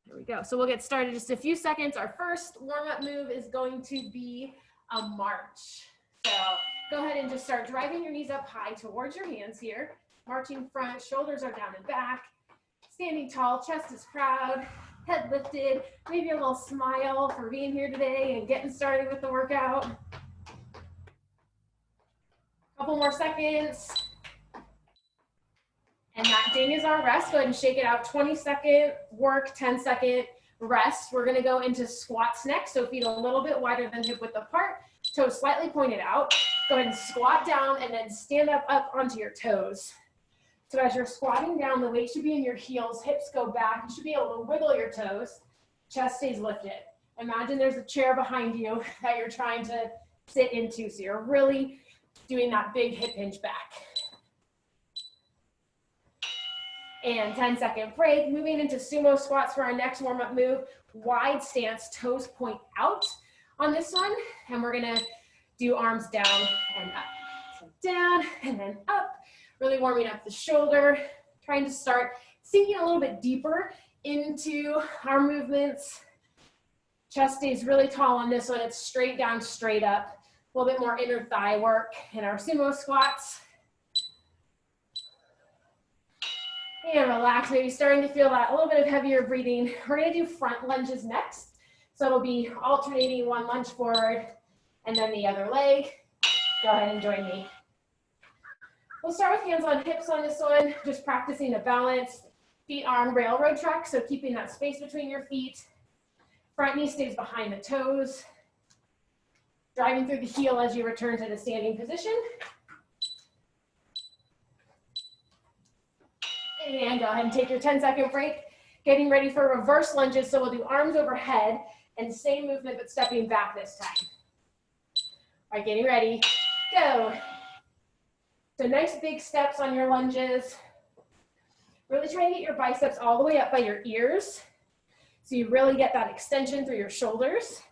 There we go. So we'll get started in just a few seconds. Our first warm-up move is going to be a march. So go ahead and just start driving your knees up high towards your hands here. Marching front, shoulders are down and back. Standing tall, chest is proud, head lifted. Maybe a little smile for being here today and getting started with the workout. Couple more seconds. And that ding is our rest. Go ahead and shake it out. 20-second work, 10-second rest. We're gonna go into squats next. So feet a little bit wider than hip width apart, toes slightly pointed out. Go ahead and squat down and then stand up onto your toes. So as you're squatting down, the weight should be in your heels, hips go back. You should be able to wiggle your toes, chest stays lifted. Imagine there's a chair behind you that you're trying to sit into. So you're really doing that big hip hinge back. And 10-second break. Moving into sumo squats for our next warm-up move. Wide stance, toes point out on this one. And we're gonna do arms down and up. So down and then up. Really warming up the shoulder. Trying to start sinking a little bit deeper into our movements. Chest stays really tall on this one. It's straight down, straight up. A little bit more inner thigh work in our sumo squats. And relax, maybe starting to feel that a little bit of heavier breathing. We're gonna do front lunges next. So it'll be alternating one lunge forward and then the other leg. Go ahead and join me. We'll start with hands on hips on this one, just practicing a balance. Feet on railroad track, so keeping that space between your feet. Front knee stays behind the toes. Driving through the heel as you return to the standing position. And go ahead and take your 10-second break. Getting ready for reverse lunges. So we'll do arms overhead and same movement, but stepping back this time. All right, getting ready, go. So nice big steps on your lunges. Really try and get your biceps all the way up by your ears. So you really get that extension through your shoulders.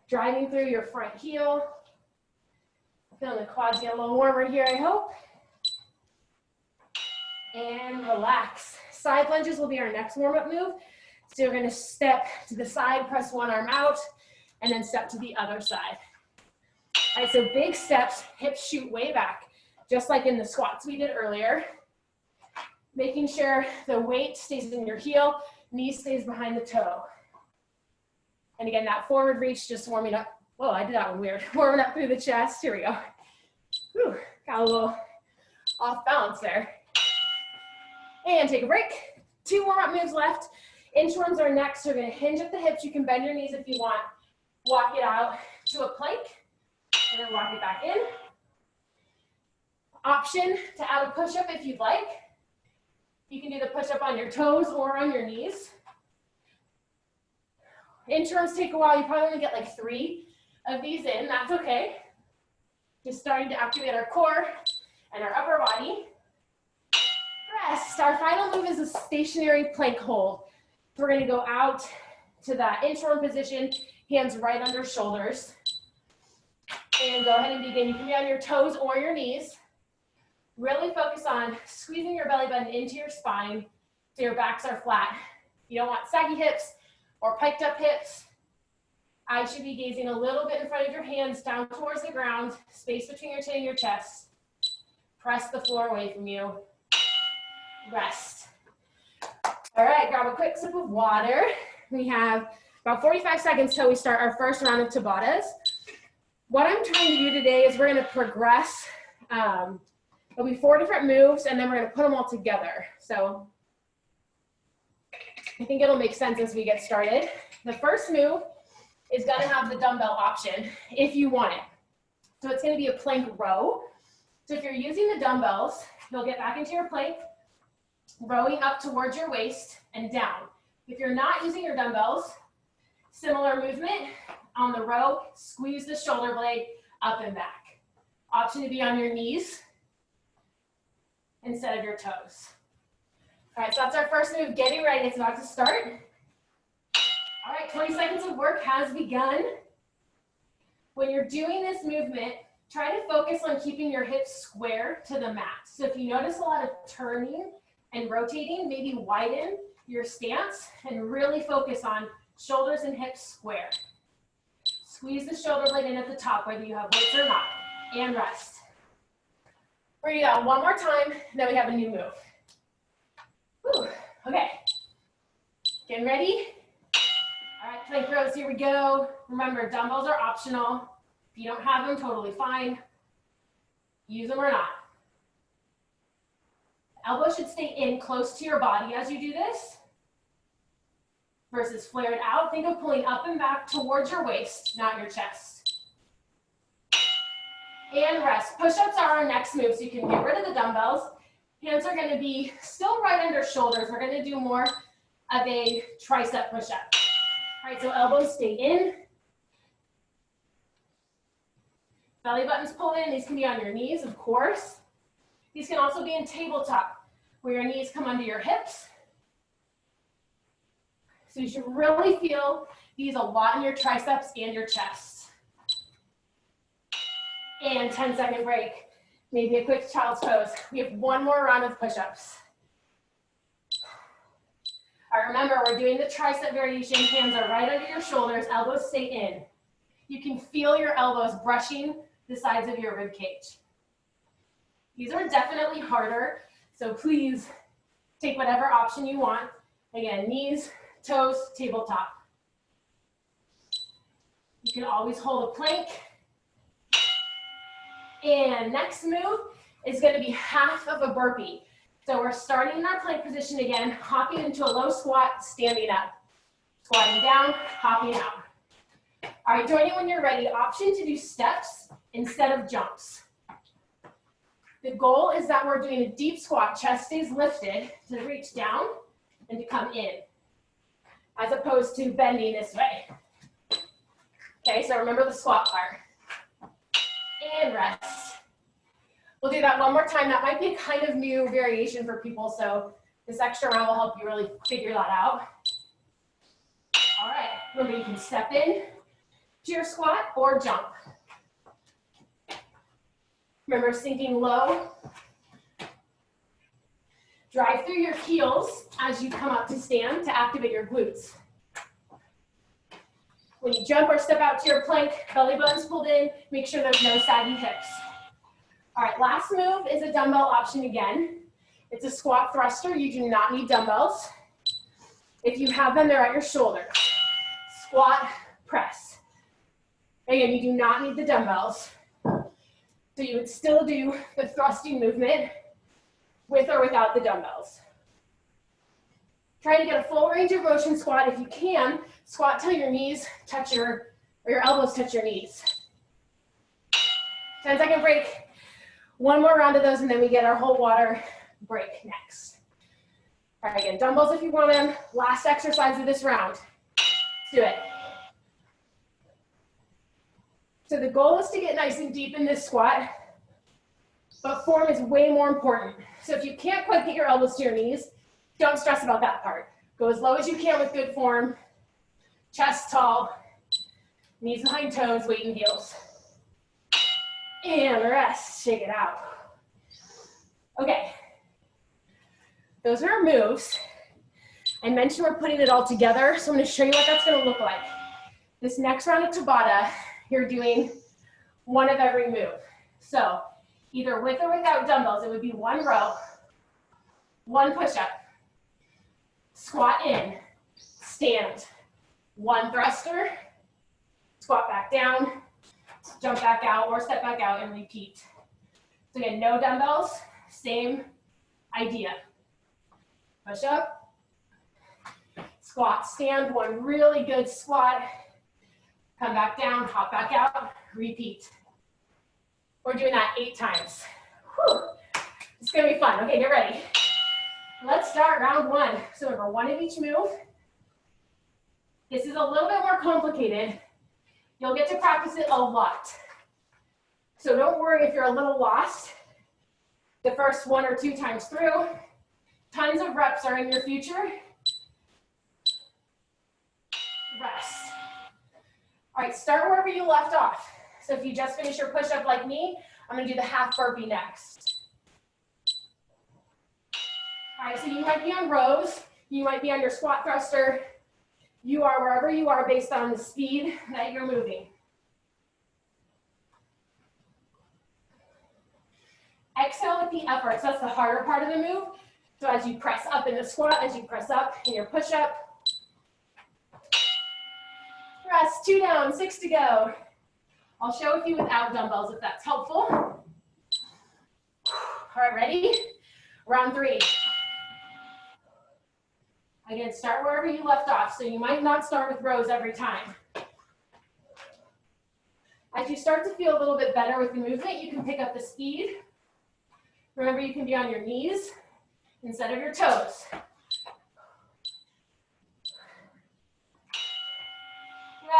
Driving through your front heel. Feeling the quads get a little warmer here, I hope. And relax. Side lunges will be our next warm-up move. So you're gonna step to the side, press one arm out, and then step to the other side. All right, so big steps, hips shoot way back, just like in the squats we did earlier. Making sure the weight stays in your heel, knee stays behind the toe. And again, that forward reach, just warming up. Whoa, I did that one weird. Warming up through the chest, here we go. Whew, got a little off balance there. And take a break. 2 warm-up moves left. Inchworms are next. You're gonna hinge at the hips. You can bend your knees if you want. Walk it out to a plank, and then walk it back in. Option to add a push-up if you'd like. You can do the push-up on your toes or on your knees. Inchworms take a while. You probably only get like 3 of these in. That's okay. Just starting to activate our core and our upper body. Rest. Our final move is a stationary plank hold. So we're going to go out to that inchworm position, hands right under shoulders. And go ahead and begin. You can be on your toes or your knees. Really focus on squeezing your belly button into your spine so your backs are flat. You don't want saggy hips or piked up hips. Eyes should be gazing a little bit in front of your hands down towards the ground, space between your chin and your chest. Press the floor away from you. Rest. All right, grab a quick sip of water. We have about 45 seconds till we start our first round of Tabatas. What I'm trying to do today is we're gonna progress. There'll be 4 different moves and then we're gonna put them all together. So I think it'll make sense as we get started. The first move is gonna have the dumbbell option if you want it. So it's gonna be a plank row. So if you're using the dumbbells, you'll get back into your plank, rowing up towards your waist and down. If you're not using your dumbbells, similar movement on the row, squeeze the shoulder blade up and back. Option to be on your knees instead of your toes. All right, so that's our first move. Getting ready, it's about to start. All right, 20 seconds of work has begun. When you're doing this movement, try to focus on keeping your hips square to the mat. So if you notice a lot of turning and rotating, maybe widen your stance and really focus on shoulders and hips square. Squeeze the shoulder blade in at the top, whether you have weights or not, and rest. We're gonna go one more time, then we have a new move. Whew. Okay, getting ready? All right, plank rows, here we go. Remember, dumbbells are optional. If you don't have them, totally fine. Use them or not. Elbows should stay in close to your body as you do this, versus flared out. Think of pulling up and back towards your waist, not your chest. And rest. Push-ups are our next move, so you can get rid of the dumbbells. Hands are gonna be still right under shoulders. We're gonna do more of a tricep push-up. All right, so elbows stay in. Belly buttons pulled in. These can be on your knees, of course. These can also be in tabletop, where your knees come under your hips. So you should really feel these a lot in your triceps and your chest. And 10-second break. Maybe a quick child's pose. We have one more round of push-ups. All right, remember, we're doing the tricep variation. Hands are right under your shoulders, elbows stay in. You can feel your elbows brushing the sides of your rib cage. These are definitely harder, so please take whatever option you want. Again, knees, toes, tabletop. You can always hold a plank. And next move is going to be half of a burpee. So we're starting in our plank position again, hopping into a low squat, standing up. Squatting down, hopping out. All right, join in when you're ready. Option to do steps instead of jumps. The goal is that we're doing a deep squat, chest stays lifted to reach down and to come in, as opposed to bending this way. Okay, so remember the squat part. And rest. We'll do that one more time. That might be a kind of new variation for people, so this extra round will help you really figure that out. All right, remember you can step in to your squat or jump. Remember sinking low. Drive through your heels as you come up to stand to activate your glutes. When you jump or step out to your plank, belly buttons pulled in, make sure there's no saggy hips. All right, last move is a dumbbell option again. It's a squat thruster. You do not need dumbbells. If you have them, they're at your shoulders. Squat, press. Again, you do not need the dumbbells. So you would still do the thrusting movement with or without the dumbbells. Try to get a full range of motion squat if you can. Squat till your knees touch or your elbows touch your knees. 10-second break. One more round of those and then we get our whole water break next. All right, again, dumbbells if you want them. Last exercise of this round. Let's do it. So the goal is to get nice and deep in this squat, but form is way more important. So if you can't quite get your elbows to your knees, don't stress about that part. Go as low as you can with good form. Chest tall, knees behind toes, weight in heels. And rest, shake it out. Okay, those are our moves. I mentioned we're putting it all together, so I'm gonna show you what that's gonna look like. This next round of Tabata, you're doing one of every move. So either with or without dumbbells, it would be one row, one push-up, squat in, stand, one thruster, squat back down, jump back out or step back out and repeat. So again, no dumbbells, same idea. Push up, squat, stand, one really good squat, come back down, hop back out, repeat. We're doing that 8 times. Whew. It's gonna be fun. Okay, get ready. Let's start round 1. So remember, one of each move. This is a little bit more complicated. You'll get to practice it a lot. So don't worry if you're a little lost the first 1 or 2 times through. Tons of reps are in your future. Rest. All right, start wherever you left off. So if you just finished your push-up like me, I'm gonna do the half burpee next. All right, so you might be on rows. You might be on your squat thruster. You are wherever you are based on the speed that you're moving. Exhale with the effort. So that's the harder part of the move. So as you press up in the squat, as you press up in your push-up. Rest, 2 down, 6 to go. I'll show with you without dumbbells if that's helpful. All right, ready? Round 3. Again, start wherever you left off. So you might not start with rows every time. As you start to feel a little bit better with the movement, you can pick up the speed. Remember, you can be on your knees instead of your toes.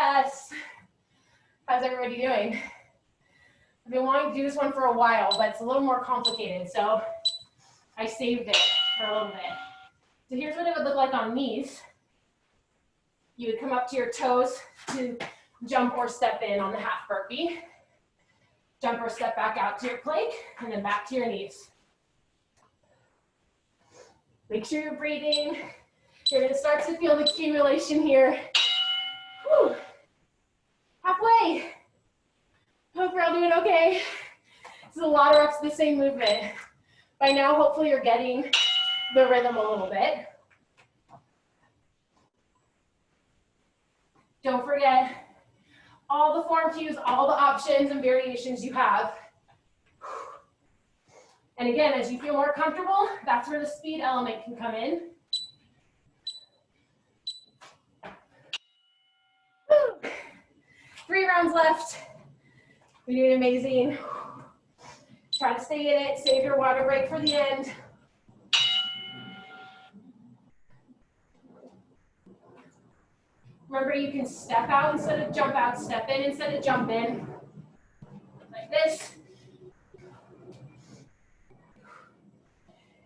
Rest. How's everybody doing? I've been wanting to do this one for a while, but it's a little more complicated, so I saved it for a little bit. So here's what it would look like on knees. You would come up to your toes to jump or step in on the half burpee. Jump or step back out to your plank, and then back to your knees. Make sure you're breathing. You're gonna start to feel the accumulation here. Whew. Halfway. Hope you're all doing okay. This is a lot of reps of the same movement. By now, hopefully you're getting the rhythm a little bit. Don't forget all the form cues, all the options and variations you have. And again, as you feel more comfortable, that's where the speed element can come in. Woo. 3 rounds left. You're doing amazing. Try to stay in it, save your water break for the end. Remember, you can step out instead of jump out, step in instead of jump in. Like this.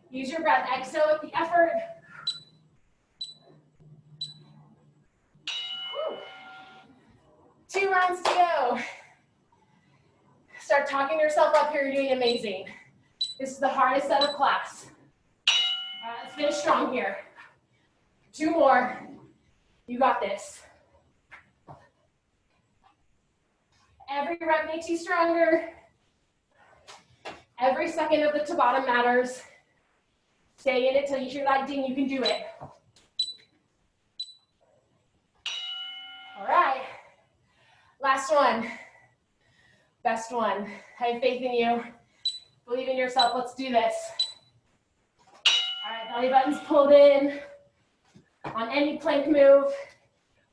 Use your breath. Exhale with the effort. Whew. 2 rounds to go. Start talking to yourself up here. You're doing amazing. This is the hardest set of class. All right, let's finish strong here. 2 more. You got this. Every rep makes you stronger. Every second of the Tabata matters. Stay in it till you hear that ding, you can do it. All right. Last one. Best one. I have faith in you. Believe in yourself. Let's do this. All right, belly button's pulled in on any plank move.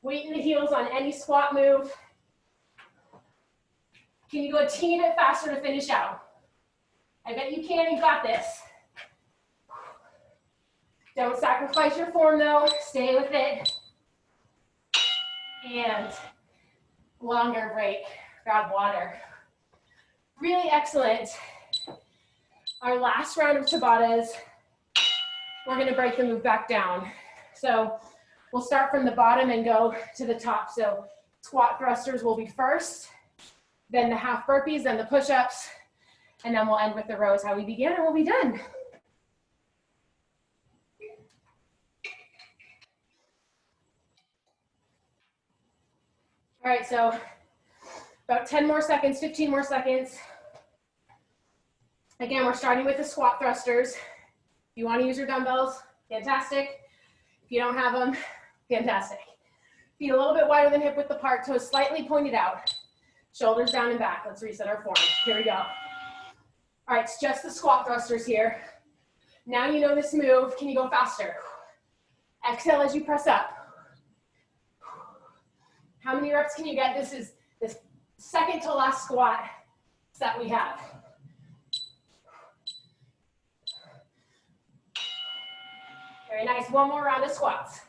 Weight in the heels on any squat move. Can you go a teeny bit faster to finish out? I bet you can. You got this. Don't sacrifice your form though. Stay with it. And longer break. Grab water. Really excellent. Our last round of Tabatas, we're going to break the move back down. So we'll start from the bottom and go to the top. So squat thrusters will be first, then the half burpees, then the push-ups, and then we'll end with the rows how we began, and we'll be done. All right, so about 10 more seconds, 15 more seconds. Again, we're starting with the squat thrusters. If you want to use your dumbbells, fantastic. If you don't have them, fantastic. Feet a little bit wider than hip width apart, toes slightly pointed out. Shoulders down and back. Let's reset our form. Here we go. All right, it's just the squat thrusters here. Now you know this move. Can you go faster? Exhale as you press up. How many reps can you get? This is the second to last squat that we have. Very nice. One more round of squats.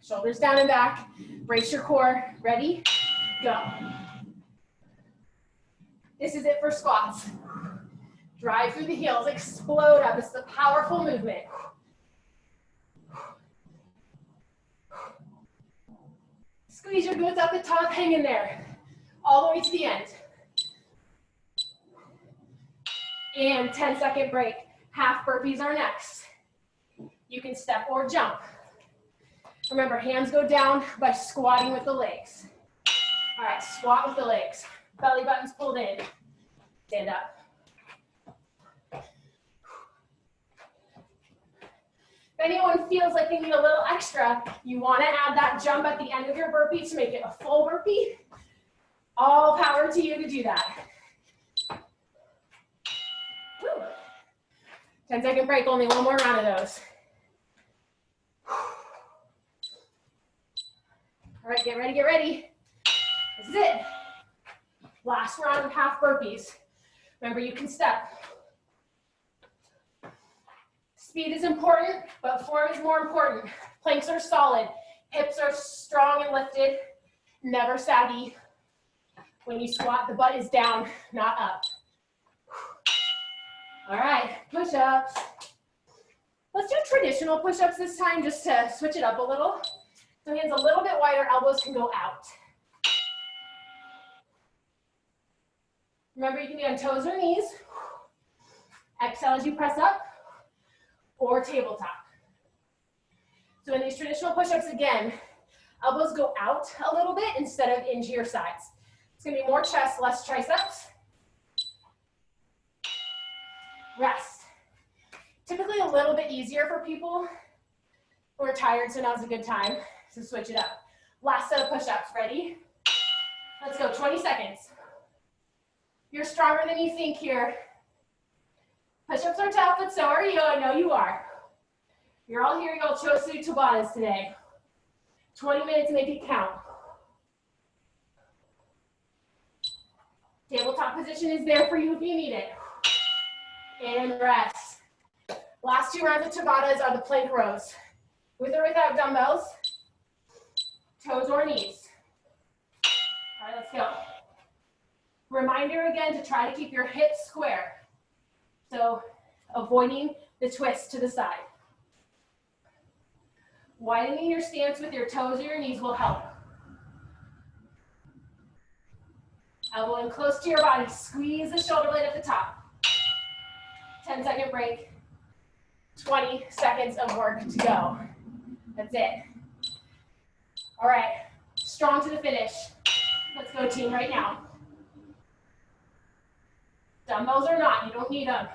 Shoulders down and back. Brace your core. Ready? Go. This is it for squats. Drive through the heels. Explode up. It's the powerful movement. Squeeze your glutes up the top. Hang in there. All the way to the end. And 10-second break. Half burpees are next. You can step or jump. Remember, hands go down by squatting with the legs. All right, squat with the legs. Belly button's pulled in. Stand up. If anyone feels like they need a little extra, you want to add that jump at the end of your burpee to make it a full burpee. All power to you to do that. Woo. 10-second break, only one more round of those. All right, get ready, get ready. This is it. Last round of half burpees. Remember, you can step. Speed is important, but form is more important. Planks are solid. Hips are strong and lifted, never saggy. When you squat, the butt is down, not up. All right, push-ups. Let's do traditional push-ups this time just to switch it up a little. So hands a little bit wider, elbows can go out. Remember, you can be on toes or knees. Exhale as you press up, or tabletop. So in these traditional push-ups, again, elbows go out a little bit instead of into your sides. It's gonna be more chest, less triceps. Rest. Typically a little bit easier for people who are tired, so now's a good time to switch it up. Last set of push-ups, ready? Let's go, 20 seconds. You're stronger than you think here. Push-ups are tough, but so are you, I know you are. You're all here, y'all chose to do Tabatas today. 20 minutes, make it count. Tabletop position is there for you if you need it. And rest. Last 2 rounds of Tabatas are the plank rows. With or without dumbbells, toes or knees. All right, let's go. Reminder again to try to keep your hips square. So avoiding the twist to the side. Widening your stance with your toes or your knees will help. Elbow in close to your body. Squeeze the shoulder blade at the top. 10-second break. 20 seconds of work to go. That's it. All right, strong to the finish. Let's go, team, right now. Dumbbells or not, you don't need them.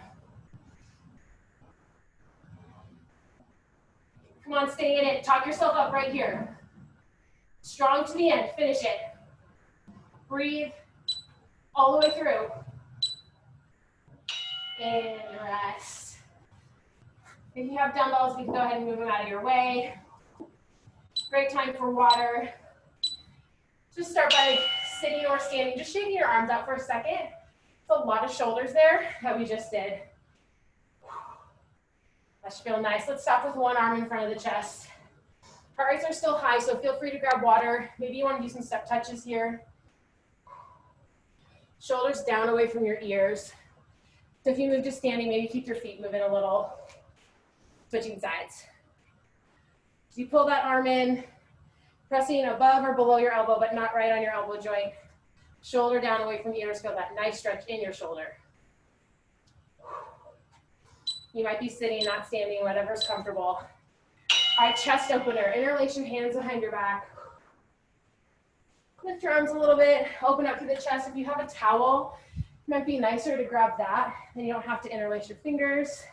Come on, stay in it. Talk yourself up right here. Strong to the end, finish it. Breathe all the way through. And rest. If you have dumbbells, we can go ahead and move them out of your way. Great time for water. Just start by sitting or standing, just shaking your arms out for a second. It's a lot of shoulders there that we just did. That should feel nice. Let's stop with one arm in front of the chest. Heart rates are still high, so feel free to grab water. Maybe you want to do some step touches here. Shoulders down away from your ears. So if you move to standing, maybe keep your feet moving a little. Switching sides. So you pull that arm in, pressing above or below your elbow, but not right on your elbow joint. Shoulder down away from the ears. Feel that nice stretch in your shoulder. You might be sitting, not standing, whatever's comfortable. All right, chest opener. Interlace your hands behind your back. Lift your arms a little bit. Open up to the chest. If you have a towel, it might be nicer to grab that. Then you don't have to interlace your fingers.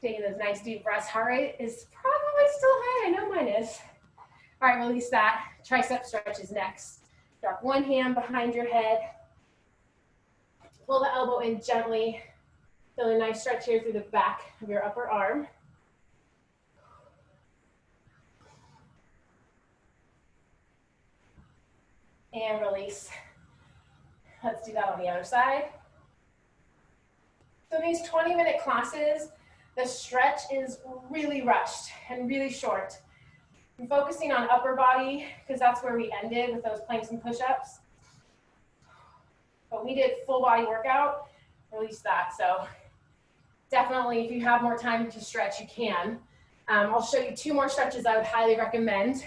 Taking those nice deep breaths. Heart rate is probably still high. I know mine is. All right, release that. Tricep stretch is next. Drop one hand behind your head. Pull the elbow in gently. Feel a nice stretch here through the back of your upper arm. And release. Let's do that on the other side. So these 20-minute classes, the stretch is really rushed and really short. I'm focusing on upper body because that's where we ended with those planks and push-ups. But we did full body workout, release that. So definitely if you have more time to stretch, you can. I'll show you 2 more stretches I would highly recommend.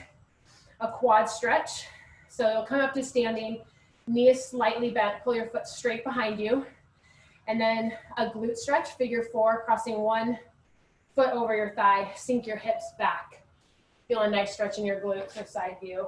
A quad stretch. So you'll come up to standing, knee is slightly bent, pull your foot straight behind you. And then a glute stretch, figure 4, crossing one foot over your thigh, sink your hips back. Feel a nice stretch in your glutes or side view.